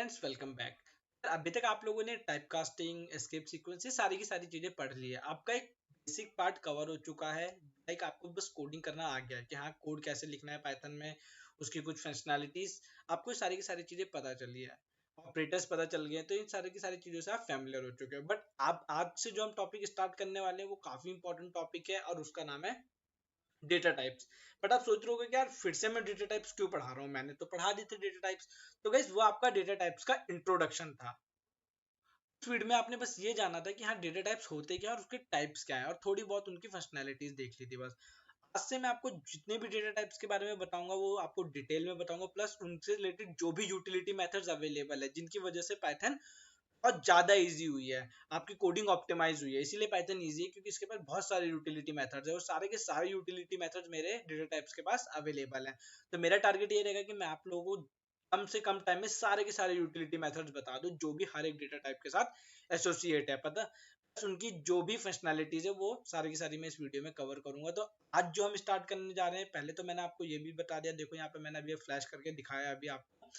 Friends, welcome back. अभी तक आप लोगों ने टाइप कास्टिंग, एस्केप सीक्वेंस, ये सारी की सारी चीजें पढ़ ली है। आपका एक बेसिक पार्ट कवर हो चुका है। लाइक आपको बस कोडिंग करना आ गया है कि हाँ, कोड कैसे लिखना है पाइथन में, उसकी कुछ फंक्शनैलिटीज आपको सारी की सारी चीजें पता चली है। ऑपरेटर्स पता चल गए हैं, तो इन सारी की सारी चीजों से आप फैमिलियर हो चुके हैं। बट आप आज से जो हम टॉपिक स्टार्ट करने वाले हैं वो काफी इंपॉर्टेंट टॉपिक है और उसका नाम है डेटा टाइप्स। बट आप सोच रहे होगे कि यार फिर से मैं डेटा टाइप्स क्यों पढ़ा रहा हूँ, मैंने तो पढ़ा दी थी डेटा टाइप्स। तो गाइस, वो आपका डेटा टाइप्स का इंट्रोडक्शन था। उस वीडियो में आपने बस ये जाना था कि हाँ, डेटा टाइप्स होते क्या और उसके टाइप्स क्या है, और थोड़ी बहुत उनकी फंक्शनैलिटीज देख ली थी बस। आज से मैं आपको जितने भी डेटा टाइप्स के बारे में बताऊंगा वो आपको डिटेल में बताऊंगा, प्लस उनसे रिलेटेड जो भी यूटिलिटी मेथड्स अवेलेबल है जिनकी वजह से पाइथन बहुत ज्यादा इजी हुई है, आपकी कोडिंग ऑप्टिमाइज हुई है। इसीलिए पाइथन इजी है क्योंकि इसके पास बहुत सारे यूटिलिटी मेथड्स है और सारे के सारे यूटिलिटी मेथड्स मेरे डेटा टाइप्स के पास अवेलेबल है। तो मेरा टारगेट ये रहेगा कि मैं आप लोगों को कम से कम टाइम में सारे के सारे यूटिलिटी मेथड्स बता दूं जो भी हर एक डेटा टाइप के साथ एसोसिएट है, पता बस उनकी जो भी फंक्शनैलिटीज है वो सारी की सारी मैं इस वीडियो में कवर करूंगा। तो आज जो हम स्टार्ट करने जा रहे हैं, पहले तो मैंने आपको ये भी बता दिया, देखो यहाँ पे मैंने अभी फ्लैश करके दिखाया अभी आपको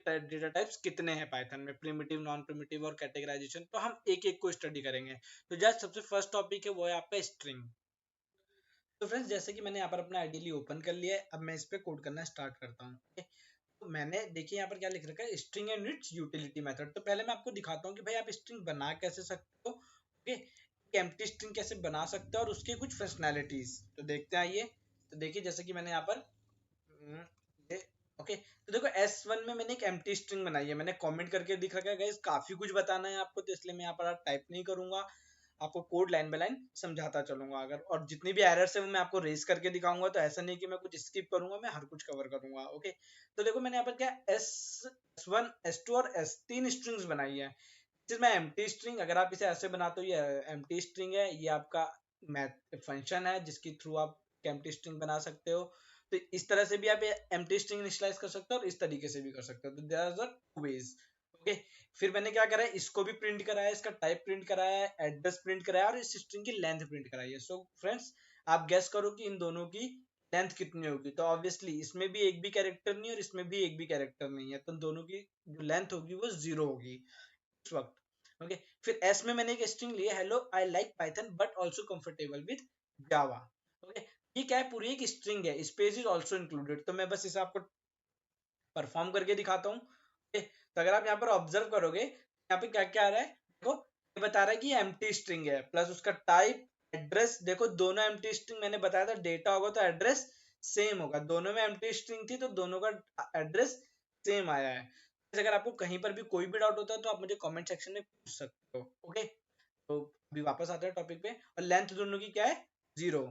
डेटा टाइप्स कितने हैं पाइथन में, प्रिमिटिव, नॉन प्रिमिटिव और कैटेगराइजेशन। तो हम एक एक को स्टडी करेंगे। तो जस्ट सबसे फर्स्ट टॉपिक है वो है आपका स्ट्रिंग। तो फ्रेंड्स, जैसे कि मैंने यहाँ पर अपना आइडियली ओपन कर लिया है, अब मैं इस पे कोड करना स्टार्ट करता हूँ। तो मैंने देखिए यहाँ पर क्या लिख रखा है, string and it's utility method. तो पहले मैं आपको दिखाता हूँ कि भाई आप स्ट्रिंग बना कैसे सकते हो, ओके, एम्प्टी स्ट्रिंग कैसे बना सकते हो और उसके कुछ फंक्शनैलिटीज। तो देखते हैं आइए। तो देखिए जैसे कि मैंने यहाँ पर ये ओके, तो देखो S1 में मैंने एक एम्प्टी स्ट्रिंग बनाई है, मैंने कमेंट करके दिख रखा है गाइस, काफी कुछ बताना है आपको, तो इसलिए मैं यहाँ पर टाइप नहीं करूंगा, आपको कोड लाइन बाय लाइन समझाता चलूंगा। अगर और जितनी भी एरर्स है वो मैं आपको रेस करके दिखाऊंगा, तो ऐसा नहीं कि मैं कुछ स्किप करूंगा, मैं हर कुछ कवर करूंगा। ओके, तो देखो मैंने यहाँ पर क्या S1, S2 और S3 स्ट्रिंग्स बनाई है। इसमें एम्प्टी स्ट्रिंग, अगर आप इसे ऐसे बनाते हो, ये एम्प्टी स्ट्रिंग है, ये आपका मैथ फंक्शन है जिसके थ्रू आप एम्प्टी स्ट्रिंग बना सकते हो। तो इस तरह से भी आप एम्प्टी स्ट्रिंग इनिशियलाइज कर सकते हो और इस तरीके से भी कर सकते हो। तो there are the two ways. Okay, फिर मैंने क्या करा है, इसको भी प्रिंट कराया है, इसका टाइप प्रिंट कराया है, एड्रेस प्रिंट कराया है और इस स्ट्रिंग की लेंथ प्रिंट कराई है। सो फ्रेंड्स, आप गेस करो कि इन दोनों की लेंथ कितनी होगी। तो ऑब्वियसली इसमें भी एक भी कैरेक्टर नहीं और इसमें भी एक भी कैरेक्टर नहीं है, तो दोनों की जो लेंथ होगी वो 0 होगी उस वक्त। ओके, फिर एस में मैंने एक स्ट्रिंग लिया, hello I like Python but also comfortable with Java. Okay, ये क्या है, पूरी एक स्ट्रिंग है, स्पेस इज आल्सो इंक्लूडेड। तो मैं बस इसे आपको परफॉर्म करके दिखाता हूँ। ओके, तो अगर आप यहाँ पर ऑब्जर्व करोगे, यहाँ पे क्या क्या आ रहा है, देखो ये बता रहा है कि एम्प्टी स्ट्रिंग है, प्लस उसका टाइप, एड्रेस। देखो दोनों एम्प्टी स्ट्रिंग, मैंने बताया था डेटा होगा तो एड्रेस सेम होगा, दोनों में एम्प्टी स्ट्रिंग थी तो दोनों का एड्रेस सेम आया है। अगर आपको कहीं पर भी कोई भी डाउट होता है तो आप मुझे कमेंट सेक्शन में पूछ सकते हो। ओके, तो अभी वापस आते हैं टॉपिक पे। और लेंथ दोनों की क्या है, 0।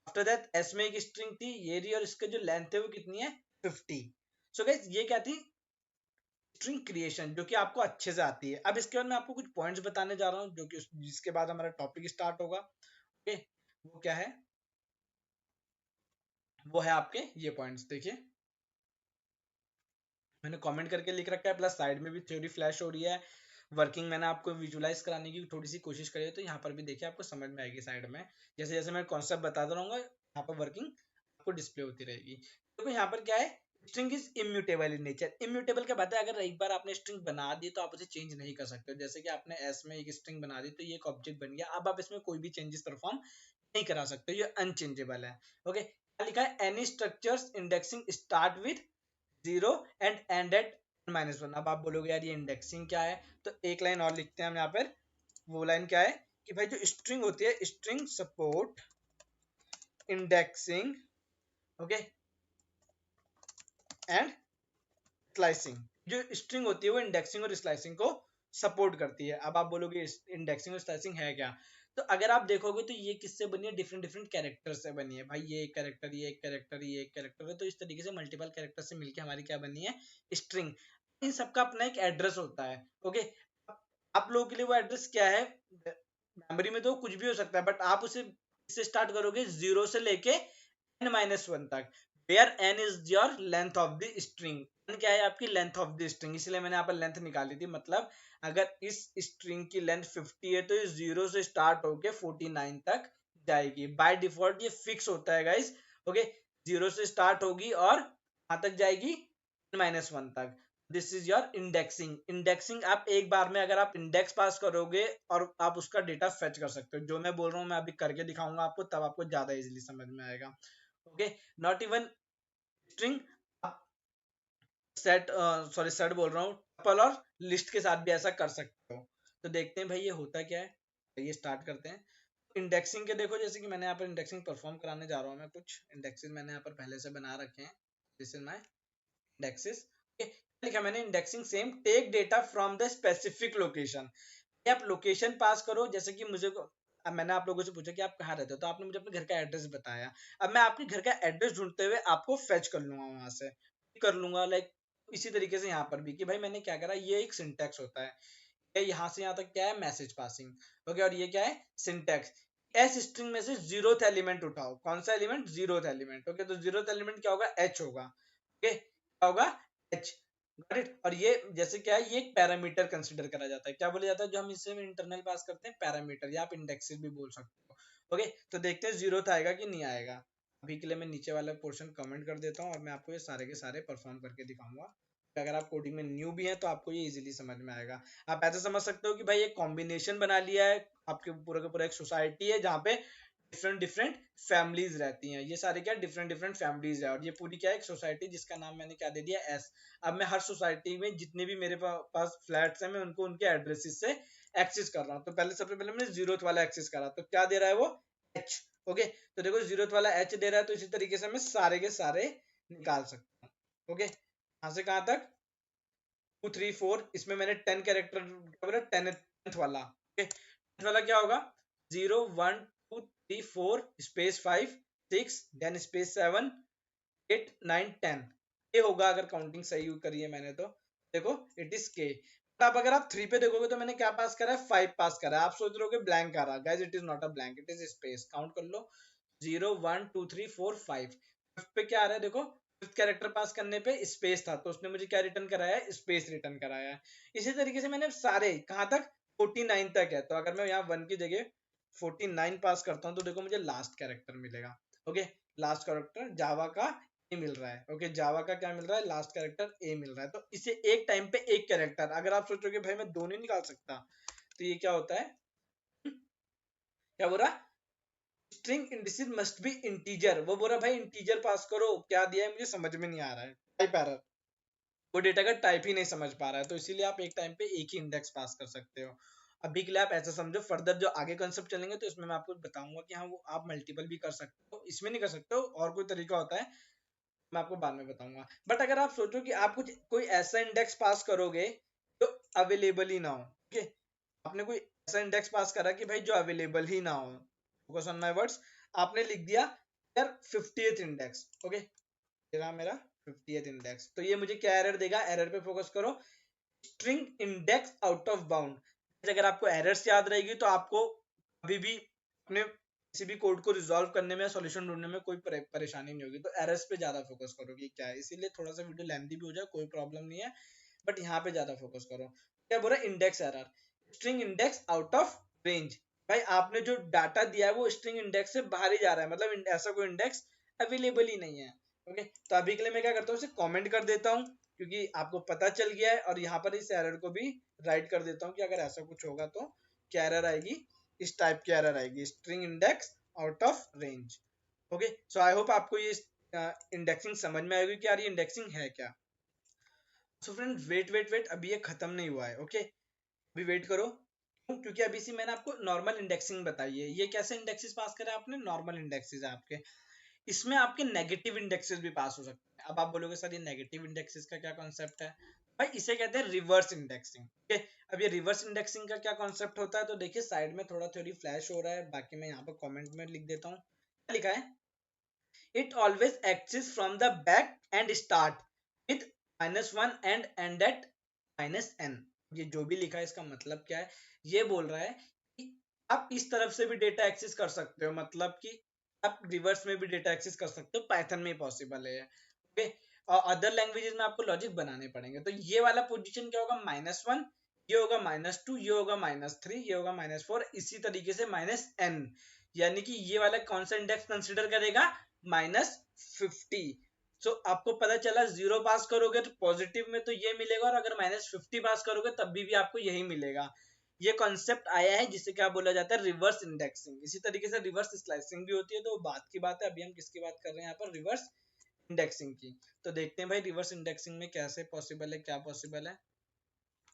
आफ्टर दैट एस में एक स्ट्रिंग थी ये रही, और इसका जो लेंथ है वो कितनी है, 50। सो गाइस, ये क्या थी, स्ट्रिंग क्रिएशन, जो कि आपको अच्छे से आती है। अब इसके बाद मैं आपको कुछ पॉइंट्स बताने जा रहा हूँ जो कि जिसके बाद हमारा टॉपिक स्टार्ट होगा। ओके, वो क्या है, वो है आपके ये पॉइंट्स। देखिए मैंने कमेंट करके लिख रखा है, प्लस साइड में भी थ्योरी फ्लैश हो रही है। वर्किंग मैंने आपको विजुलाइज कराने की थोड़ी सी कोशिश करी है, तो यहाँ पर भी देखिए आपको समझ में आएगी साइड में। जैसे जैसे मैं कॉन्सेप्ट बताता रहूंगा, यहाँ पर वर्किंग आपको डिस्प्ले होती रहेगी। देखो यहाँ पर क्या है, string is immutable in nature. Immutable क्या बात है, अगर एक बार आपने स्ट्रिंग बना दी तो आप उसे चेंज नहीं कर सकते। जैसे कि आपने एस में एक स्ट्रिंग बना दी तो ये एक ऑब्जेक्ट बन गया, अब आप इसमें कोई भी चेंजेस परफॉर्म नहीं करा सकते, ये अनचेंजेबल है। ओके, लिखा है any structures indexing start with 0 and end at -1। अब आप बोलोगे यार ये इंडेक्सिंग क्या है, तो एक लाइन और लिखते हैं हम यहाँ पर। वो लाइन क्या है कि भाई जो स्ट्रिंग होती है, string support indexing, okay, and slicing. जो स्ट्रिंग होती है वो इंडेक्सिंग और स्लाइसिंग को सपोर्ट करती है। अब आप बोलोगे इंडेक्सिंग और स्लाइसिंग है क्या, तो अगर आप देखोगे तो ये किससे बनी है, डिफरेंट डिफरेंट कैरेक्टर से बनी है। भाई ये एक कैरेक्टर, ये एक कैरेक्टर, ये एक कैरेक्टर है, तो इस तरीके से मल्टीपल कैरेक्टर से मिलकर हमारी क्या बनी है, स्ट्रिंग। इन सबका अपना एक एड्रेस होता है। ओके, आप लोगों के लिए वो एड्रेस क्या है, मेमोरी में तो कुछ भी हो सकता है, बट आप उसे इससे स्टार्ट करोगे 0 से लेके n-1 तक, where n is your length of the string. n क्या है, आपकी लेंथ ऑफ द स्ट्रिंग, इसलिए मैंने यहाँ पर लेंथ निकाली थी। मतलब अगर इस स्ट्रिंग की लेंथ 50 है तो ये 0 से स्टार्ट होके 49 तक जाएगी। बाय डिफॉल्ट ये फिक्स होता है गाइस। ओके, 0 से स्टार्ट होगी और कहाँ तक जाएगी, n-1 तक। This is your indexing. Indexing आप एक बार में अगर आप इंडेक्स पास करोगे और आप उसका डेटा फेच कर सकते हो। जो मैं बोल रहा हूँ मैं अभी करके दिखाऊंगा आपको, तब आपको ज्यादा इजीली समझ में आएगा। Okay, not even string, set, sorry set बोल रहा हूँ, टपल और लिस्ट के साथ भी ऐसा कर सकते हो। तो देखते हैं भाई ये होता क्या है, ये स्टार्ट करते हैं। इंडेक्सिंग के देखो, जैसे कि मैंने यहाँ पर इंडेक्सिंग परफॉर्म कराने जा रहा हूँ, मैं कुछ इंडेक्सेस मैंने यहाँ पर पहले से बना रखे हैं। This is my indexes. लिखा मैंने indexing same take data from the specific location. आप लोकेशन पास करो, जैसे कि मुझे अब मैंने आप लोगों से पूछा कि आप कहाँ रहते हो, तो आपने मुझे अपने घर का एड्रेस बताया। अब मैं आपके घर का एड्रेस ढूंढते हुए आपको फेच कर लूंगा वहां से, कर लूंगा लाइक। इसी तरीके से यहाँ पर भी कि भाई मैंने क्या करा, ये एक सिंटैक्स होता है, यहाँ से यहाँ तक क्या है, मैसेज पासिंग। ओके, और ये क्या है, सिंटैक्स। एस स्ट्रिंग में से जीरोथ एलिमेंट उठाओ। कौन सा एलिमेंट, जीरोथ एलिमेंट। ओके, तो जीरोथ एलिमेंट क्या होगा, एच होगा। ओके, क्या होगा, एच। Got it. और ये जैसे क्या है, ये एक पैरामीटर कंसीडर करा जाता है। क्या बोला जाता है जो हम इससे इंटरनल पास करते हैं, पैरामीटर, या आप इंडेक्सेस भी बोल सकते हो। ओके, तो देखते हैं जीरोथ आएगा कि नहीं आएगा। अभी के लिए मैं नीचे वाला पोर्शन कमेंट कर देता हूँ और मैं आपको ये सारे के सारे परफॉर्म करके दिखाऊंगा। अगर आप कोडिंग में न्यू भी हैं तो आपको ये इजीली समझ में आएगा। आप ऐसे समझ सकते हो कि भाई एक कॉम्बिनेशन बना लिया है, आपके पूरा का पूरा एक सोसाइटी है जहाँ पे डिफरेंट डिफरेंट फैमिलीज रहती हैं। ये सारे क्या डिफरेंट डिफरेंट फैमिलीज है, और ये पूरी क्या है, एक सोसाइटी जिसका नाम मैंने क्या दे दिया, एस। अब मैं हर सोसाइटी में जितने भी मेरे पास फ्लैट्स हैं, मैं उनको उनके एड्रेसेस से एक्सेस कर रहा हूँ। तो पहले सबसे पहले मैंने जीरोथ वाला एक्सेस करा, तो क्या दे रहा है वो, एच। ओके, तो देखो जीरोथ वाला एच दे रहा है, तो इसी तरीके से मैं सारे के सारे निकाल सकता हूँ। ओके, कहाँ से कहाँ तक, 2 3 4, इसमें मैंने 10 कैरेक्टर, 10th वाला। ओके, 10th वाला क्या होगा, 0 1 2 3 4 स्पेस 5 6 देन स्पेस 7 8 9 10। ये होगा अगर काउंटिंग सही करी है मैंने तो। देखो इट इज के। अब अगर आप 3 पे देखोगे तो मैंने क्या पास करा है, 5 पास करा है। आप सोच रहे हो ब्लैंक आ रहा, guys it is not a blank, it is space. Count कर लो, 0 1 2 3 4 5। फिफ्थ पे क्या आ रहा है, देखो फिफ्थ कैरेक्टर पास करने पे स्पेस था, तो उसने मुझे क्या रिटर्न कराया है, स्पेस रिटर्न कराया है। इसी तरीके से मैंने सारे कहाँ तक, 49 तक है। तो अगर मैं यहाँ 1 की जगह 49 पास करता हूँ तो देखो मुझे लास्ट कैरेक्टर मिलेगा। ओके, लास्ट कैरेक्टर जावा का ए मिल रहा है। ओके, जावा का क्या मिल रहा है, लास्ट कैरेक्टर ए मिल रहा है। तो इसे एक टाइम पे एक कैरेक्टर, अगर आप सोचोगे भाई मैं दोनों निकाल सकता, तो ये क्या होता है, क्या बोल रहा, string indices must be integer. वो बोल रहा भाई इंटीजर पास करो, क्या दिया है मुझे समझ में नहीं आ रहा है, टाइप एरर। वो डेटा का टाइप ही नहीं समझ पा रहा है, तो इसीलिए आप एक टाइम पे एक ही इंडेक्स पास कर सकते हो। अभी के लिए आप ऐसा समझो, फर्दर जो आगे कंसेप्ट चलेंगे तो इसमें मैं आपको बताऊंगा कि हाँ वो आप मल्टीपल भी कर सकते हो, इसमें नहीं कर सकते हो, और कोई तरीका होता है, मैं आपको बाद में बताऊंगा। बट अगर आप सोचो कि आप कुछ कोई ऐसा इंडेक्स पास करोगे जो अवेलेबल ही ना हो, ठीक है, आपने कोई ऐसा इंडेक्स पास करा कि भाई जो अवेलेबल ही ना हो, फोकस ऑन माय वर्ड्स, आपने लिख दिया यार 50th इंडेक्स। ओके, ये रहा मेरा 50th इंडेक्स, तो ये मुझे क्या एरर देगा, एरर पे फोकस करो, string index out of bound. अगर आपको एरर्स याद रहेगी तो आपको अभी भी अपने किसी भी कोड को रिजॉल्व करने में, सॉल्यूशन ढूंढने में कोई परेशानी नहीं होगी। तो एरर्स पे ज्यादा फोकस करो कि क्या है, इसीलिए थोड़ा सा वीडियो लेंथी भी हो जाए कोई प्रॉब्लम नहीं है, बट यहाँ पे ज्यादा फोकस करो। क्या बोल रहा है, index error, string index out of range. भाई आपने जो डाटा दिया है वो स्ट्रिंग इंडेक्स से बाहर ही जा रहा है, मतलब ऐसा कोई इंडेक्स अवेलेबल ही नहीं है। ओके, तो अभी के लिए मैं क्या करता हूँ, इसे कमेंट कर देता हूँ क्योंकि आपको पता चल गया है, और यहाँ पर इस एरर को भी राइट कर देता हूँ कि अगर ऐसा कुछ होगा तो क्या एरर आएगी, इस टाइप की एरर आएगी, string index out of range. Okay, so I hope आपको ये इंडेक्सिंग समझ में आएगी कि यार ये इंडेक्सिंग है क्या। So friend wait wait wait, अभी ये खत्म नहीं हुआ है। ओके, अभी वेट करो, क्योंकि अभी से मैंने आपको नॉर्मल इंडेक्सिंग बताई है। ये कैसे इंडेक्सेस पास करा आपने, नॉर्मल इंडेक्सेस है आपके, इसमें आपके नेगेटिव इंडेक्सेस भी पास हो सकते हैं। अब आप बोलोगे सर ये नेगेटिव इंडेक्सेस का क्या कॉन्सेप्ट है, भाई इसे कहते हैं रिवर्स इंडेक्सिंग। ओके, अब ये रिवर्स इंडेक्सिंग का क्या कॉन्सेप्ट होता है, तो देखिए साइड में थोड़ा थोड़ी फ्लैश हो रहा है, बाकी मैं यहाँ पर कमेंट में लिख देता हूँ। क्या लिखा है, it always exist from the back end start with -1 and end at -n। ये जो भी लिखा है इसका मतलब क्या है, ये बोल रहा है कि आप इस तरफ से भी डेटा एक्सेस कर सकते हो, मतलब कि आप रिवर्स में भी डेटा एक्सेस कर सकते हो, पाइथन में पॉसिबल है। ओके, और अदर लैंग्वेजेस में आपको लॉजिक बनाने पड़ेंगे। तो ये वाला पोजीशन क्या होगा, -1, ये होगा -2, ये होगा -3, ये होगा -4, इसी तरीके से -n। यानी कि ये वाला कौन सा इंडेक्स कंसिडर करेगा, -50। सो आपको पता चला 0 पास करोगे तो पॉजिटिव में तो ये मिलेगा, और अगर -50 पास करोगे तब भी आपको यही मिलेगा। ये कॉन्सेप्ट आया है जिसे क्या बोला जाता है, रिवर्स इंडेक्सिंग। इसी तरीके से रिवर्स स्लाइसिंग भी होती है, तो बात की बात है। अभी हम किसकी बात कर रहे हैं यहाँ पर, रिवर्स इंडेक्सिंग की। तो देखते हैं भाई रिवर्स इंडेक्सिंग में कैसे पॉसिबल है, क्या पॉसिबल है।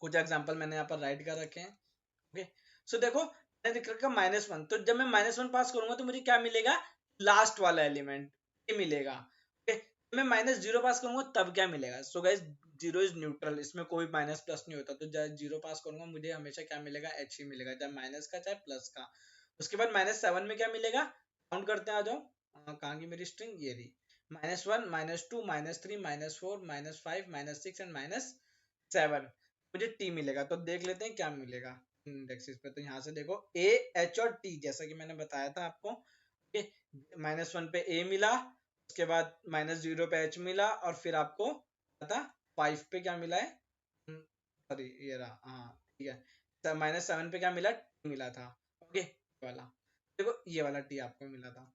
कुछ एग्जांपल मैंने यहाँ पर राइट कर रखे हैं। ओके, सो देखो मैंने लिख रखा -1, तो जब मैं -1 पास करूंगा तो मुझे क्या मिलेगा, लास्ट वाला एलिमेंट ये मिलेगा। ओके, मैं -0 पास करूंगा तब क्या मिलेगा। सो गाइस, 0 इज न्यूट्रल, इसमें कोई माइनस प्लस नहीं होता, तो जब 0 पास करूंगा मुझे हमेशा क्या मिलेगा, h ही मिलेगा, चाहे माइनस का चाहे प्लस का। उसके बाद -7 में क्या मिलेगा, काउंट करते हैं, आ जाओ। कहाँ की मेरी स्ट्रिंग, ये रही। -1 -2 -3 -4 -5 -6 एंड -7 मुझे t मिलेगा। तो देख लेते हैं क्या मिलेगा इंडेक्सेस पे। तो यहाँ से देखो a, h और t, जैसा कि मैंने बताया था आपको। -1 पे a मिला, उसके बाद -0 पे h मिला, और फिर आपको पता 5 पे क्या मिला है, सॉरी ये रहा, हाँ ठीक है। -7 पे क्या मिला, t मिला था। ओके, वाला देखो, ये वाला t आपको मिला था।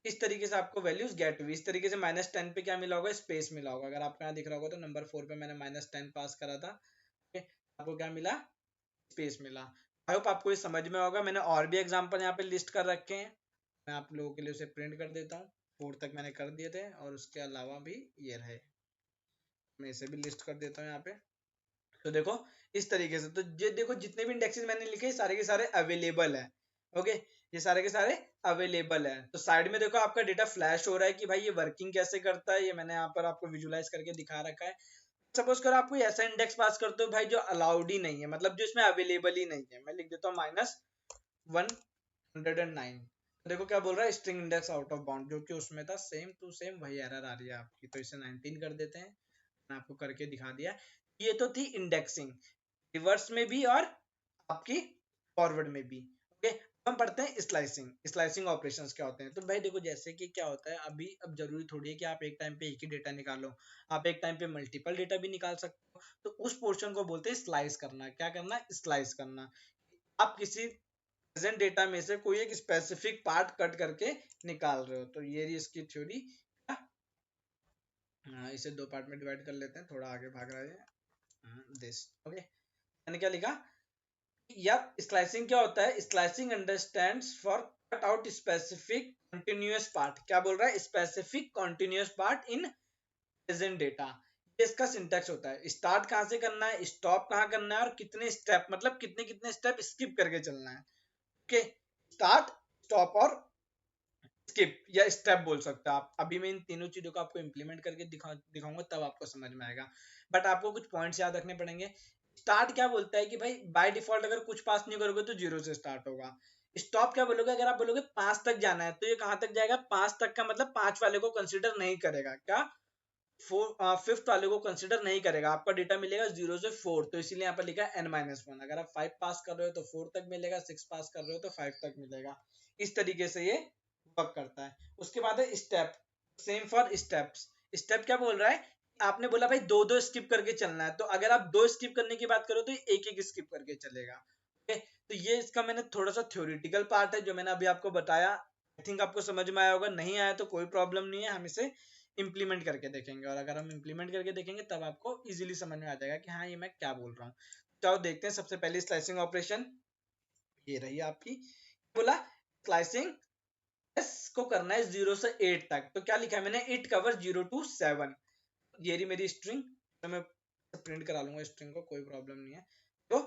इस तरीके से आपको वैल्यूज गेट हुई। इस तरीके से -10 पे क्या मिला होगा, स्पेस मिला होगा। अगर आपको यहाँ दिख रहा होगा तो नंबर 4 पे मैंने -10 पास करा था। आपको क्या मिला, स्पेस मिला। आई होप आपको ये समझ में होगा। मैंने और भी एग्जांपल यहाँ पे लिस्ट कर रखे हैं, मैं आप लोगों के लिए उसे प्रिंट कर देता हूँ। 4 तक मैंने कर दिए थे, और उसके अलावा भी ये रहे, मैं इसे भी लिस्ट कर देता हूँ यहाँ पे। तो देखो इस तरीके से, तो ये देखो जितने भी इंडेक्सेस मैंने लिखे सारे के सारे अवेलेबल है। ओके, ये सारे के सारे अवेलेबल है। तो साइड में देखो आपका डेटा फ्लैश हो रहा है कि भाई ये वर्किंग कैसे करता है, ये मैंने यहाँ पर आपको विजुलाइज करके दिखा रखा है। सपोज करो आप कोई ऐसा इंडेक्स पास करते हो भाई जो अलाउड ही नहीं है, मतलब जो इसमें अवेलेबल ही नहीं है। मैं लिख देता हूँ -109। देखो क्या बोल रहा है, string index out of bound, जो कि उसमें था सेम टू सेम वही एरर आ रही है आपकी। तो इसे 19 कर देते हैं, मैंने आपको करके दिखा दिया। ये तो थी इंडेक्सिंग, रिवर्स में भी और आपकी फॉरवर्ड में भी। ओके, हम पढ़ते हैं स्लाइसिंग। स्लाइसिंग ऑपरेशंस क्या होते हैं। तो भाई देखो जैसे कि क्या होता है, अभी अब जरूरी थोड़ी है कि आप एक टाइम पे एक ही डेटा निकालो, आप एक टाइम पे मल्टीपल डेटा भी निकाल सकते हो। तो उस पोर्शन को बोलते हैं स्लाइस करना। क्या करना, स्लाइस करना। आप किसी प्रेजेंट डेटा में से कोई एक स्पेसिफिक पार्ट कट करके निकाल रहे हो। तो ये रही इसकी थ्योरी। इसे दो पार्ट में डिवाइड कर लेते हैं, थोड़ा आगे भाग रहा है दिस। ओके, मैंने क्या लिखा, या स्लाइसिंग क्या होता है, slicing understands for cut out specific continuous part. क्या बोल रहा है, specific continuous part in present data. ये इसका सिंटैक्स होता है, स्टार्ट कहाँ से करना है, स्टॉप कहाँ करना है, और कितने स्टेप, मतलब कितने कितने स्टेप स्किप करके चलना है। ओके, स्टार्ट, स्टॉप और स्किप या स्टेप बोल सकते हो आप। अभी मैं इन तीनों चीजों को आपको इंप्लीमेंट करके दिखाऊंगा, तब आपको समझ में आएगा। बट आपको कुछ पॉइंट्स याद रखने पड़ेंगे। स्टार्ट क्या बोलता है कि भाई बाय डिफॉल्ट अगर कुछ पास नहीं करोगे तो 0 से स्टार्ट होगा। स्टॉप क्या बोलोगे, अगर आप बोलोगे 5 तक जाना है तो ये कहां तक जाएगा, 5 तक का मतलब 5 वाले को कंसिडर नहीं करेगा। क्या, फिफ्थ वाले को कंसिडर नहीं करेगा। आपका डेटा मिलेगा 0 से 4, तो इसीलिए यहाँ पर लिखा है n-1। अगर आप 5 पास कर रहे हो तो 4 तक मिलेगा, 6 पास कर रहे हो तो 5 तक मिलेगा। इस तरीके से ये वर्क करता है। उसके बाद है step, same for steps. Step क्या बोल रहा है, आपने बोला भाई दो दो स्किप करके चलना है, तो अगर आप दो स्किप करने की बात करो तो एक एक स्किप करके चलेगा। ओके, तो ये इसका मैंने थोड़ा सा थ्योरेटिकल पार्ट है जो मैंने अभी आपको बताया। आई थिंक आपको समझ में आया होगा, नहीं आया तो कोई प्रॉब्लम नहीं है, हम इसे इम्प्लीमेंट करके देखेंगे। और अगर हम इम्प्लीमेंट करके देखेंगे तब आपको इजीली समझ में आ जाएगा कि हाँ ये मैं क्या बोल रहा हूँ। तो देखते हैं, सबसे पहले स्लाइसिंग ऑपरेशन ये रही आपकी। बोला स्लाइसिंग एस को करना है 0 से 8 तक। तो क्या लिखा है मैंने, इट कवर 0 to 7। ये रही मेरी स्ट्रिंग, तो मैं प्रिंट करा लूंगा स्ट्रिंग को, कोई प्रॉब्लम नहीं है। तो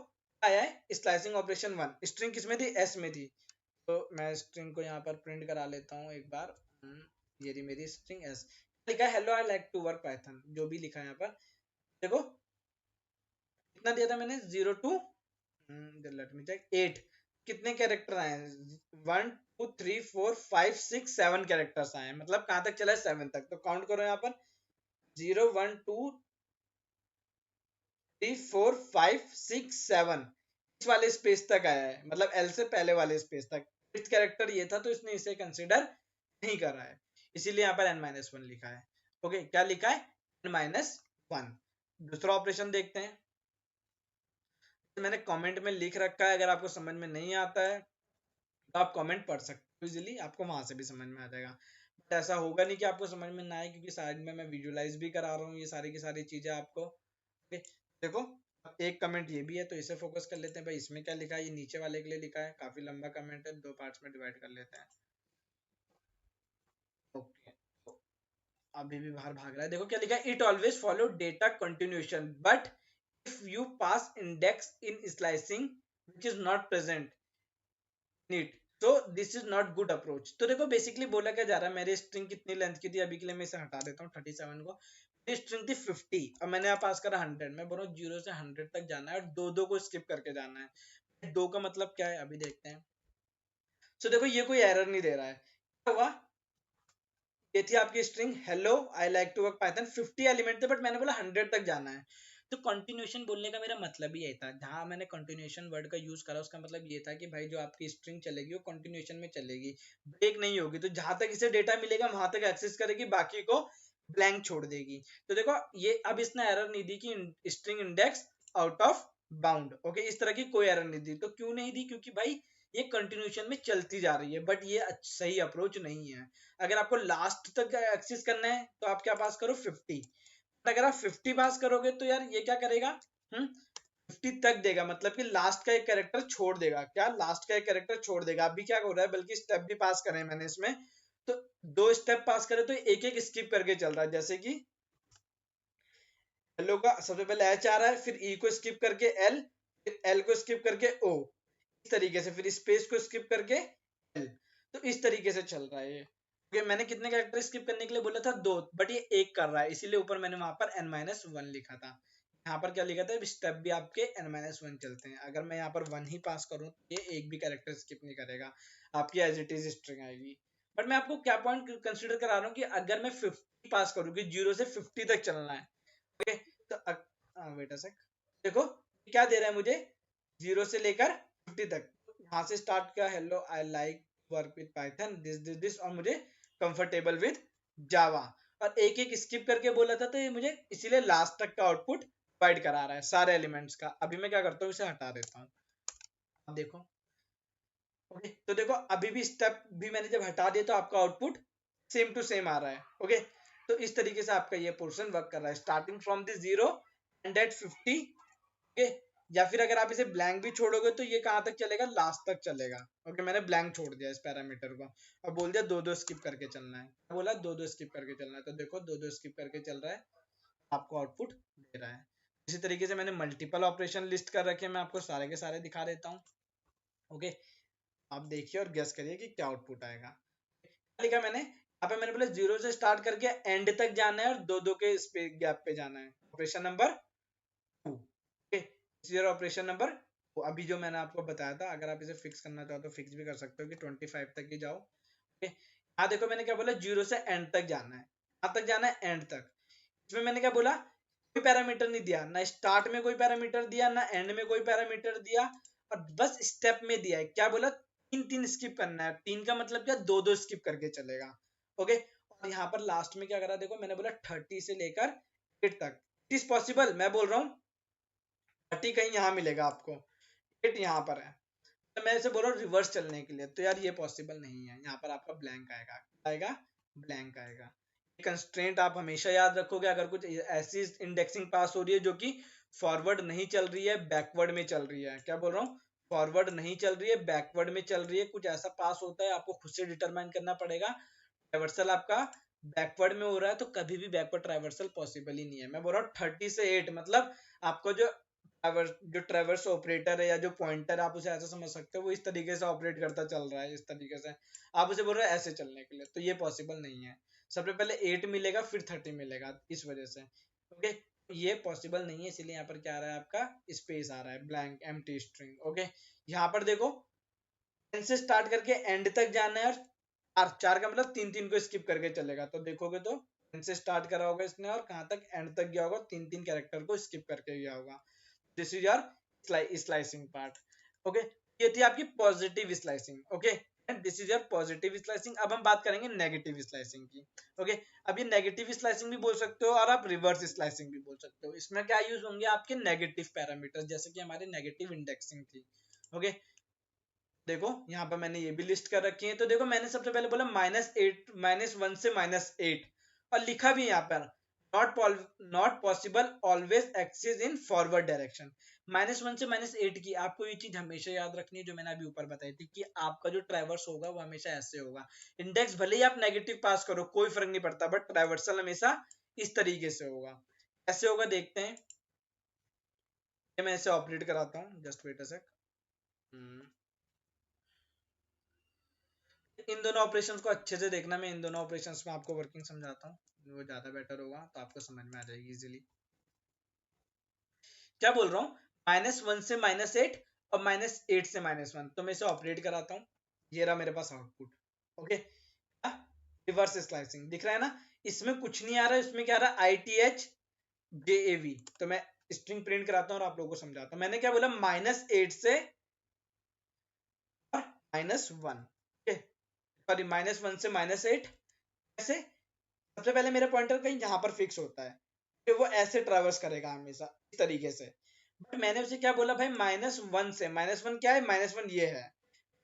आया है स्लाइसिंग ऑपरेशन 1। स्ट्रिंग किसमें थी, एस में थी। तो मैं स्ट्रिंग को यहाँ पर प्रिंट करा लेता हूँ एक बार। ये रही मेरी स्ट्रिंग एस। लिखा है hello I like to work Python, जो भी लिखा है यहाँ पर। देखो कितना दिया था मैंने, 0 to लेट मी चेक 8। कितने कैरेक्टर आए हैं, 1 2 3 4 5 6 7 कैरेक्टर्स आए हैं। मतलब कहां तक चला है, 7 तक। तो काउंट करो यहाँ पर, 0 1 2 3 4 5 6 7, इस वाले स्पेस तक आया है, मतलब एल से पहले वाले स्पेस तक। फिफ्थ कैरेक्टर ये था तो इसने इसे कंसिडर नहीं कर रहा है, इसीलिए यहाँ पर n-1 लिखा है। ओके, क्या लिखा है, n-1। दूसरा ऑपरेशन देखते हैं। मैंने कमेंट में लिख रखा है, अगर आपको समझ में नहीं आता है तो आप कमेंट पढ़ सकते हो इजीली, आपको वहां से भी समझ में आ जाएगा। ऐसा होगा नहीं कि आपको समझ में ना आए, क्योंकि साइड में मैं विजुलाइज भी करा रहा हूँ ये सारी की सारी चीजें आपको। ओके, देखो एक कमेंट ये भी है, तो इसे फोकस कर लेते हैं भाई। इसमें क्या लिखा है, ये नीचे वाले के लिए लिखा है, काफी लंबा कमेंट है, दो पार्ट्स में डिवाइड कर लेते हैं। ओके, अभी भी बाहर भाग रहा है। देखो क्या लिखा है, it always follow data continuation but if you pass index in slicing which is not present neat, तो this is not good approach. तो देखो बेसिकली बोला क्या जा रहा है, मेरी स्ट्रिंग कितनी लेंथ की थी, अभी के लिए मैं इसे हटा देता हूँ 37 को। मेरी स्ट्रिंग थी 50 और मैंने यहाँ पास करा 100। मैं बोल रहा हूँ 0 से 100 तक जाना है और दो दो को स्किप करके जाना है। दो का मतलब क्या है अभी देखते हैं। सो देखो ये कोई एरर नहीं दे रहा है, क्या हुआ, ये थी आपकी string hello I like to work Python, 50 element थे बट मैंने बोला 100 तक जाना है। तो कंटिन्यूएशन बोलने का मेरा मतलब ही यही था, जहां मैंने कंटिन्यूएशन वर्ड का यूज करा उसका मतलब ये था कि भाई जो आपकी स्ट्रिंग चलेगी वो कंटिन्यूएशन में चलेगी, ब्रेक नहीं होगी। तो जहां तक इसे डेटा मिलेगा वहां तक एक्सेस करेगी, बाकी को ब्लैंक छोड़ देगी। तो देखो ये अब इसने एरर नहीं दी कि string index out of bound. Okay, इस तरह की कोई एरर नहीं दी। तो क्यों नहीं दी, क्योंकि भाई ये कंटिन्यूएशन में चलती जा रही है, बट ये सही अप्रोच नहीं है। अगर आपको लास्ट तक एक्सेस करना है तो आप क्या पास करो 50। अगर आप 50 पास करोगे तो यार ये क्या करेगा, 50 तक देगा, मतलब कि लास्ट का एक कैरेक्टर छोड़ देगा। क्या लास्ट का एक कैरेक्टर छोड़ देगा, अभी क्या हो रहा है, बल्कि स्टेप भी पास करे मैंने इसमें, तो दो स्टेप पास करे तो एक एक स्किप करके चल रहा है। जैसे कि हेलो का सबसे पहले एच आ रहा है, फिर ई को स्किप करके एल, फिर एल को स्किप करके ओ, इस तरीके से, फिर स्पेस को स्किप करके एल। तो इस तरीके से चल रहा है ये। okay, मैंने कितने कैरेक्टर स्किप करने के लिए बोला था, दो, बट ये एक कर रहा है, इसीलिए ऊपर मैंने वहां पर n-1 लिखा था। यहाँ पर क्या लिखा था, स्टेप भी आपके n-1 चलते हैं। अगर मैं यहाँ पर 1 ही पास करूँ तो ये एक भी कैरेक्टर स्किप नहीं करेगा, आपकी एज इट इज स्ट्रिंग आएगी। बट मैं आपको क्या पॉइंट कंसिडर करा रहा हूँ कि अगर मैं 50 पास करूँ कि 0 से 50 तक चलना है, ओके, तो वेट अ सेक, देखो क्या दे रहा है मुझे, 0 से लेकर 50 तक। यहाँ से स्टार्ट किया, hello I like work with Python this this this, और मुझे कंफर्टेबल विद जावा, और एक एक स्किप करके बोला था, तो ये मुझे इसीलिए लास्ट तक का आउटपुट प्रोवाइड करा रहा है सारे एलिमेंट्स का। अभी मैं क्या करता हूँ, इसे हटा देता हूँ। अब देखो, ओके, तो देखो अभी भी स्टेप भी मैंने जब हटा दिया तो आपका आउटपुट सेम टू सेम आ रहा है। ओके, तो इस तरीके से आपका ये पोर्शन वर्क कर रहा है, starting from the 0 and at 50। Okay, या फिर अगर आप इसे ब्लैंक भी छोड़ोगे तो ये कहाँ तक चलेगा, लास्ट तक चलेगा। ओके, मैंने ब्लैंक छोड़ दिया इस पैरामीटर को और बोल दिया दो दो स्किप करके चलना है, बोला दो दो स्किप करके चलना है। तो देखो दो दो स्किप करके चल रहा है, आपको आउटपुट दे रहा है। इसी तरीके से मैंने मल्टीपल ऑपरेशन लिस्ट कर रखे हैं, मैं आपको सारे के सारे दिखा देता हूँ। ओके, आप देखिए और गेस करिए कि क्या आउटपुट आएगा। क्या लिखा मैंने यहाँ पे, मैंने बोला 0 से स्टार्ट करके एंड तक जाना है और दो दो के गैप पे जाना है। Operation number 2, okay, operation number. तो अभी जो मैंने आपको बताया था, अगर आप इसे फिक्स करना चाहो तो फिक्स भी कर सकते हो कि 25 तक ही जाओ। ओके, यहाँ देखो मैंने क्या बोला, 0 से एंड तक जाना है, यहाँ तक जाना है एंड तक। इसमें मैंने क्या बोला, कोई पैरामीटर नहीं दिया, ना स्टार्ट में कोई पैरामीटर दिया, ना एंड में कोई पैरामीटर दिया, और बस स्टेप में दिया है। क्या बोला, तीन तीन स्किप करना है। तीन का मतलब क्या, दो दो स्किप करके चलेगा। ओके, और यहाँ पर लास्ट में क्या करा, देखो मैंने बोला 30 से लेकर 8 तक। इट इज पॉसिबल, मैं बोल रहा हूँ 30 कहीं यहाँ मिलेगा आपको, 8 यहाँ पर है। तो मैं इसे बोल रहा हूँ रिवर्स चलने के लिए, तो यार ये पॉसिबल नहीं है। यहाँ पर आपका ब्लैंक आएगा, आएगा ब्लैंक आएगा। कंस्ट्रेंट आप हमेशा याद रखोगे, अगर कुछ ऐसी इंडेक्सिंग पास हो रही है जो कि फॉरवर्ड नहीं चल रही है, बैकवर्ड में चल रही है, क्या बोल रहा हूँ, फॉरवर्ड नहीं चल रही है, बैकवर्ड में चल रही है, कुछ ऐसा पास होता है, आपको खुद से डिटरमाइन करना पड़ेगा। ट्राइवर्सल आपका बैकवर्ड में हो रहा है तो कभी भी बैकवर्ड ट्राइवर्सल पॉसिबल ही नहीं है। मैं बोल रहा हूँ 30 से 8, मतलब आपको जो ट्रेवर्स ऑपरेटर है या जो पॉइंटर, आप उसे ऐसा समझ सकते हो, वो इस तरीके से ऑपरेट करता चल रहा है, इस तरीके से आप उसे बोल रहे हो ऐसे चलने के लिए, तो ये पॉसिबल नहीं है। सबसे पहले 8 मिलेगा फिर 30 मिलेगा, इस वजह से। ओके, ये पॉसिबल नहीं है, इसीलिए यहाँ पर क्या आ रहा है, आपका स्पेस आ रहा है, ब्लैंक एम्प्टी स्ट्रिंग। ओके, यहाँ पर देखो 10 से स्टार्ट करके एंड तक जाना है, और चार का मतलब तीन तीन को स्किप करके चलेगा। तो देखोगे तो 10 से स्टार्ट करा होगा इसने और कहाँ तक एंड तक गया होगा, तीन तीन कैरेक्टर को स्किप करके गया होगा। This is your slicing part. Okay, ये थी आपकी positive slicing. Okay, this is your positive slicing. अब हम बात करेंगे नेगेटिव स्लाइसिंग की। ओके, अब ये नेगेटिव स्लाइसिंग भी बोल सकते हो और आप रिवर्स स्लाइसिंग भी बोल सकते हो। इसमें क्या यूज होंगे, आपके नेगेटिव पैरामीटर, जैसे कि हमारे नेगेटिव इंडेक्सिंग थी। ओके, देखो यहाँ पर मैंने ये भी लिस्ट कर रखी है। तो देखो मैंने सबसे पहले बोला -8 -1 से -8 और लिखा भी यहाँ पर not possible always axis in forward direction. -1 से -8 की आपको ये चीज हमेशा याद रखनी है जो मैंने अभी ऊपर बताई थी कि आपका जो ट्रैवर्स होगा वो हमेशा ऐसे होगा। इंडेक्स भले ही आप नेगेटिव पास करो कोई फर्क नहीं पड़ता, बट ट्रैवर्सल हमेशा इस तरीके से होगा। कैसे होगा देखते हैं। मैं इसे ऑपरेट कराता हूँ, जस्ट वेट अ सेक। इन दोनों ऑपरेशंस को अच्छे से देखना, मैं इन दोनों ऑपरेशंस में आपको वर्किंग समझाता हूँ, वो ज्यादा बेटर होगा तो आपको समझ में आ जाएगी इजीली। क्या बोल रहा हूँ, -1 से -8 और -8 से -1, तो मैं इसे ऑपरेट कराता हूँ। ये रहा मेरे पास आउटपुट। ओके, रिवर्स स्लाइसिंग दिख रहा है ना, इसमें कुछ नहीं आ रहा है, इसमें क्या आ रहा है ITH JAV। तो मैं स्ट्रिंग प्रिंट कराता हूँ और आप लोगों को समझाता हूँ। मैंने क्या बोला, -8 से और -1, सॉरी -1 से -8। ऐसे सबसे पहले मेरा पॉइंटर कहीं यहाँ पर फिक्स होता है, फिर वो ऐसे ट्रैवर्स करेगा हमेशा इस तरीके से। बट मैंने उसे क्या बोला भाई, -1 से, -1 क्या है, -1 ये है,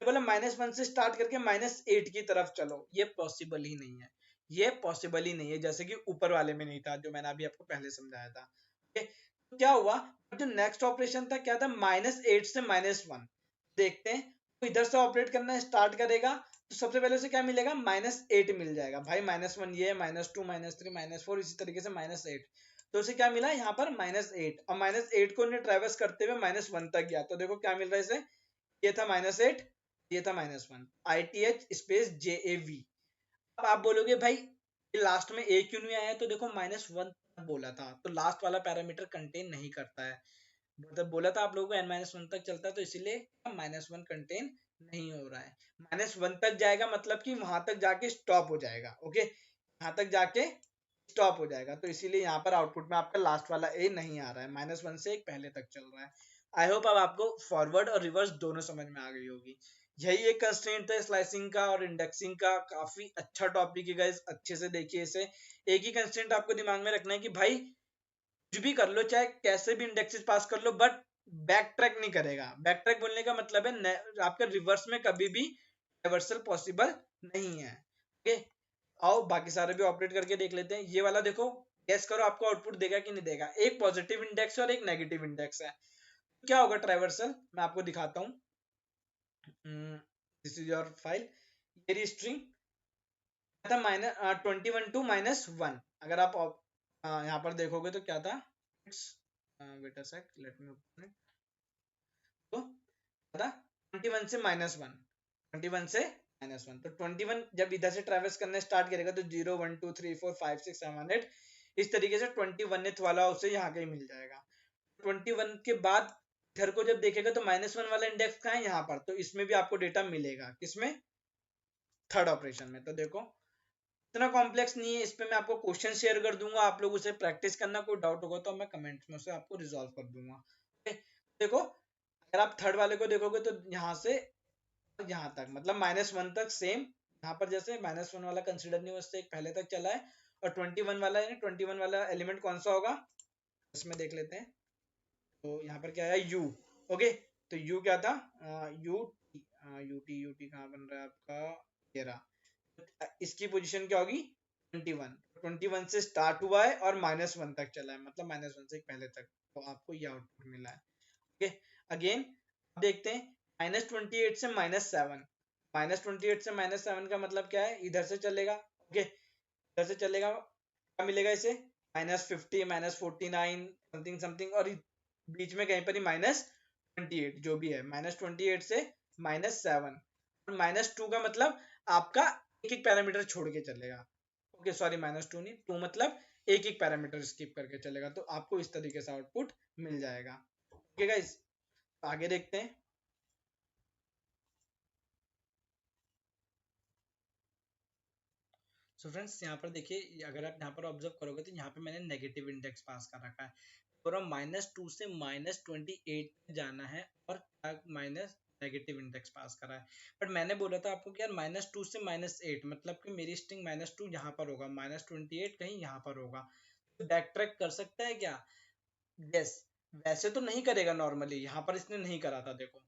तो बोला -1 से स्टार्ट करके -8 की तरफ चलो। ये पॉसिबल ही नहीं है, ये पॉसिबल ही नहीं है, जैसे कि ऊपर वाले में नहीं था जो मैंने अभी आपको पहले समझाया था। okay? तो क्या हुआ, जो नेक्स्ट ऑपरेशन था क्या था, -8 से -1। देखते हैं, तो इधर से ऑपरेट करना स्टार्ट करेगा तो सबसे पहले उसे क्या मिलेगा, -8 मिल जाएगा भाई। -1 ये, -2 -3 -4 इसी तरीके से -8। तो उसे क्या मिला यहाँ पर, -8, और -8 को उन्हें ट्रेवर्स करते हुए -1 तक गया, तो देखो क्या मिल रहा है इसे, ये था -8, ये था -1, ITH स्पेस JAV। अब आप बोलोगे भाई ये लास्ट में ए क्यों नहीं आया, तो देखो -1 बोला था, तो लास्ट वाला पैरामीटर कंटेन नहीं करता है, मतलब बोला था आप लोगों को n-1 तक चलता है, तो इसीलिए -1 कंटेन नहीं हो रहा है। -1 तक जाएगा मतलब कि वहां तक जाके स्टॉप हो जाएगा। ओके, यहाँ तक जाके स्टॉप हो जाएगा, तो इसीलिए यहाँ पर आउटपुट में आपका लास्ट वाला ए नहीं आ रहा है, -1 से एक पहले तक चल रहा है। आई होप अब आपको फॉरवर्ड और रिवर्स दोनों समझ में आ गई होगी। यही एक कंस्ट्रेंट था स्लाइसिंग का और इंडेक्सिंग का। काफी अच्छा टॉपिक है गाइस, अच्छे से देखिए इसे। एक ही कंस्ट्रेंट आपको दिमाग में रखना है कि भाई कुछ भी कर लो, चाहे कैसे भी इंडेक्सेस पास कर लो, बट बैक ट्रैक नहीं करेगा। बैक ट्रैक बोलने का मतलब है आपका रिवर्स में कभी भी रिवर्सल पॉसिबल नहीं है। ओके, आओ बाकी सारे भी ऑपरेट करके देख लेते हैं। ये वाला देखो, गैस करो आपको आउटपुट देगा कि नहीं देगा। एक पॉजिटिव इंडेक्स और एक नेगेटिव इंडेक्स है, क्या होगा ट्राइवर्सल, मैं आपको दिखाता हूँ। दिस इज योर फाइल, ये स्ट्रिंग था -21 to -1। अगर आप यहाँ पर देखोगे तो क्या था, wait a sec, let me open it. तो था 21 से -1, 21 से -1, तो 21 जब इधर से ट्रैवर्स करना स्टार्ट करेगा तो 0 1 2 3 4 5 6 7 8 इस तरीके से 21th वाला उसे यहाँ कहीं मिल जाएगा। 21 के बाद इधर को जब देखेगा तो -1 वाला इंडेक्स कहाँ है, यहाँ पर, तो इसमें भी आपको डेटा मिलेगा, किसमें, थर्ड ऑपरेशन में। तो देखो इतना कॉम्प्लेक्स नहीं है, इस पे मैं आपको क्वेश्चन शेयर कर दूंगा, आप लोग उसे प्रैक्टिस करना, कोई डाउट होगा तो मैं कमेंट्स में उसे आपको रिजॉल्व कर दूंगा। देखो अगर आप थर्ड वाले को देखोगे तो यहाँ से यहाँ तक मतलब -1 तक सेम, यहाँ पर जैसे -1 वाला कंसिडर नहीं, उससे एक पहले तक चला है, और 21 वाला है, 21 वाला एलिमेंट कौन सा होगा, इसमें देख लेते हैं। तो यहाँ पर क्या है, यू। ओके, तो यू क्या था, यू यू टी कहाँ बन रहा है आपका, ये रहा। इसकी पोजीशन क्या होगी, 21, 21 से स्टार्ट हुआ है और -1 तक चला है, मतलब -1 से पहले तक, तो आपको ये आउटपुट मिला है। ओके, अगेन देखते हैं, -28 से -7, -28 से -7 का मतलब क्या है, इधर से चलेगा। ओके, इधर से चलेगा, क्या मिलेगा इसे, -50 -49 समथिंग समथिंग, और बीच में कहीं पर ही -28 जो भी है, -28 से -7, और -2 का मतलब आपका एक एक पैरामीटर छोड़ के चलेगा। ओके सॉरी, -2 नहीं, 2 मतलब एक एक पैरामीटर स्किप करके चलेगा, तो आपको इस तरीके से आउटपुट मिल जाएगा। ओके गाइस, आगे देखते हैं। सो फ्रेंड्स यहाँ पर देखिए, अगर आप यहाँ पर ऑब्जर्व करोगे तो यहाँ पे मैंने नेगेटिव इंडेक्स पास कर रखा है, पूरा -2 से -28 जाना है, और माइनस नेगेटिव इंडेक्स पास करा है। बट मैंने बोला था आपको कि यार -2 से -8 मतलब कि मेरी स्ट्रिंग -2 यहाँ पर होगा, -28 कहीं यहाँ पर होगा, तो बैक ट्रैक कर सकता है क्या, यस। वैसे तो नहीं करेगा नॉर्मली, यहाँ पर इसने नहीं करा था देखो।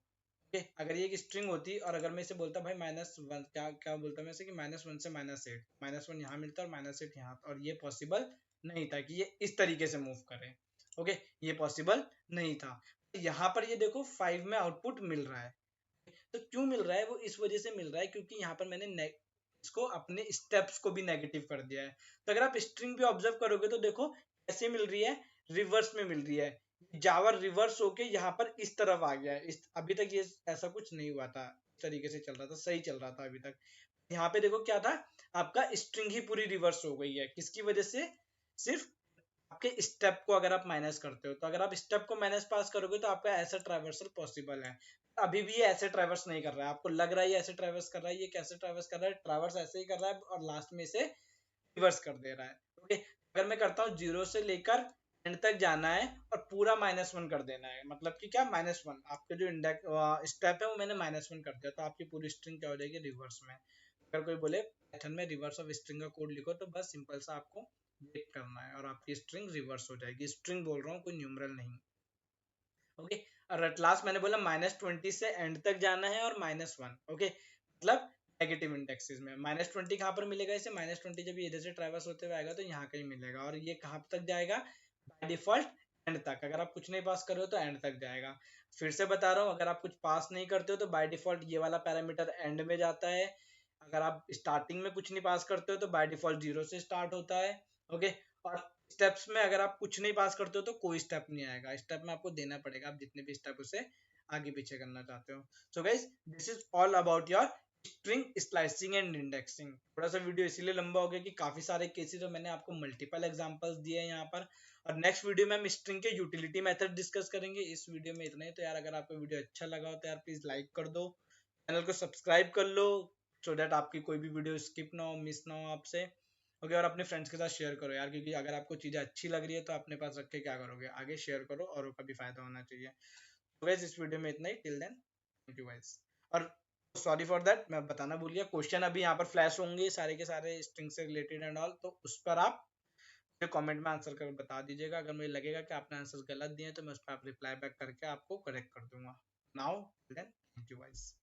ओके अगर ये एक स्ट्रिंग होती और अगर मैं इसे बोलता भाई -1, क्या क्या बोलता मैं इसे कि -1 से -8, -1 यहाँ मिलता और -8 यहाँ, और ये पॉसिबल नहीं था कि ये इस तरीके से मूव करे। ओके ये पॉसिबल नहीं था। यहाँ पर ये देखो 5 में आउटपुट मिल रहा है। तो क्यों मिल रहा है? वो इस वजह से मिल रहा है क्योंकि यहाँ पर मैंने इसको अपने स्टेप्स को भी नेगेटिव कर दिया है। तो अगर आप स्ट्रिंग भी ऑब्जर्व करोगे तो देखो कैसे मिल रही है, रिवर्स में मिल रही है। जावर रिवर्स होके यहाँ पर इस तरफ आ गया है। अभी तक ये ऐसा कुछ नहीं हुआ था, इस तरीके से चल रहा था, सही चल रहा था अभी तक। यहाँ पे देखो क्या था, आपका स्ट्रिंग ही पूरी रिवर्स हो गई है। किसकी वजह से? सिर्फ आपके स्टेप को अगर आप माइनस करते हो, तो अगर आप स्टेप को माइनस पास करोगे तो आपका ऐसा ट्रैवर्सल पॉसिबल है। अभी भी ये ऐसे ट्रैवर्स नहीं कर रहा है, आपको लग रहा है ये ऐसे ट्रैवर्स कर रहा है, ये कैसे ट्रैवर्स कर रहा है? ट्रैवर्स ऐसे ही कर रहा है और लास्ट में इसे रिवर्स कर दे रहा है। ओके अगर मैं करता हूँ 0 से लेकर एंड तक जाना है और पूरा -1 कर देना है, मतलब कि क्या -1, आपके जो इंडेक्स स्टेप है वो मैंने -1 कर दिया, तो आपकी पूरी स्ट्रिंग क्या हो जाएगी? रिवर्स में। अगर कोई बोले पाइथन में रिवर्स ऑफ स्ट्रिंग का कोड लिखो, तो बस सिंपल सा आपको ब्रेक करना है और आपकी स्ट्रिंग रिवर्स हो जाएगी। स्ट्रिंग बोल रहा हूँ, कोई न्यूमरल नहीं। ओके और एट लास्ट मैंने बोला -20 से एंड तक जाना है और -1। ओके मतलब नेगेटिव इंडेक्सेस में -20 कहाँ पर मिलेगा? इसे -20 जब ये इधर से ट्रैवर्स होते हुए आएगा तो यहाँ कहीं मिलेगा, और ये कहाँ तक जाएगा? बाय डिफॉल्ट एंड तक। अगर आप कुछ नहीं पास कर रहे हो तो एंड तक जाएगा। फिर से बता रहा हूँ, अगर आप कुछ पास नहीं करते हो तो बाय डिफॉल्ट ये वाला पैरामीटर एंड में जाता है। अगर आप स्टार्टिंग में कुछ नहीं पास करते हो तो बाय डिफॉल्ट 0 से स्टार्ट होता है। ओके और स्टेप्स में अगर आप कुछ नहीं पास करते हो तो कोई स्टेप नहीं आएगा, स्टेप में आपको देना पड़ेगा, आप जितने भी स्टेप उसे आगे पीछे करना चाहते हो। So guys this is all about your string slicing and indexing. थोड़ा सा वीडियो इसीलिए लंबा हो गया कि काफी सारे केसेस और मैंने आपको मल्टीपल एग्जांपल्स दिए हैं यहाँ पर, और नेक्स्ट वीडियो में हम स्ट्रिंग के यूटिलिटी मेथड डिस्कस करेंगे। इस वीडियो में इतना ही। तो यार अगर आपको वीडियो अच्छा लगा हो तो यार प्लीज लाइक कर दो, चैनल को सब्सक्राइब कर लो, सो दैट आपकी कोई भी वीडियो स्किप ना हो, मिस ना हो आपसे। ओके और अपने फ्रेंड्स के साथ शेयर करो यार, क्योंकि अगर आपको चीज़ें अच्छी लग रही है तो अपने पास रख के क्या करोगे? आगे शेयर करो, औरों का भी फायदा होना चाहिए। तो गाइस इस वीडियो में इतना ही। Till then thank you guys. और सॉरी फॉर दैट, मैं बताना भूल गया, क्वेश्चन अभी यहाँ पर फ्लैश होंगे सारे के सारे स्ट्रिंग से रिलेटेड एंड ऑल, तो उस पर आप कमेंट में आंसर कर बता दीजिएगा। अगर मुझे लगेगा कि आपने आंसर गलत दिए तो मैं उस पर आप रिप्लाई बैक करके आपको करेक्ट कर दूंगा। Now then thank you guys.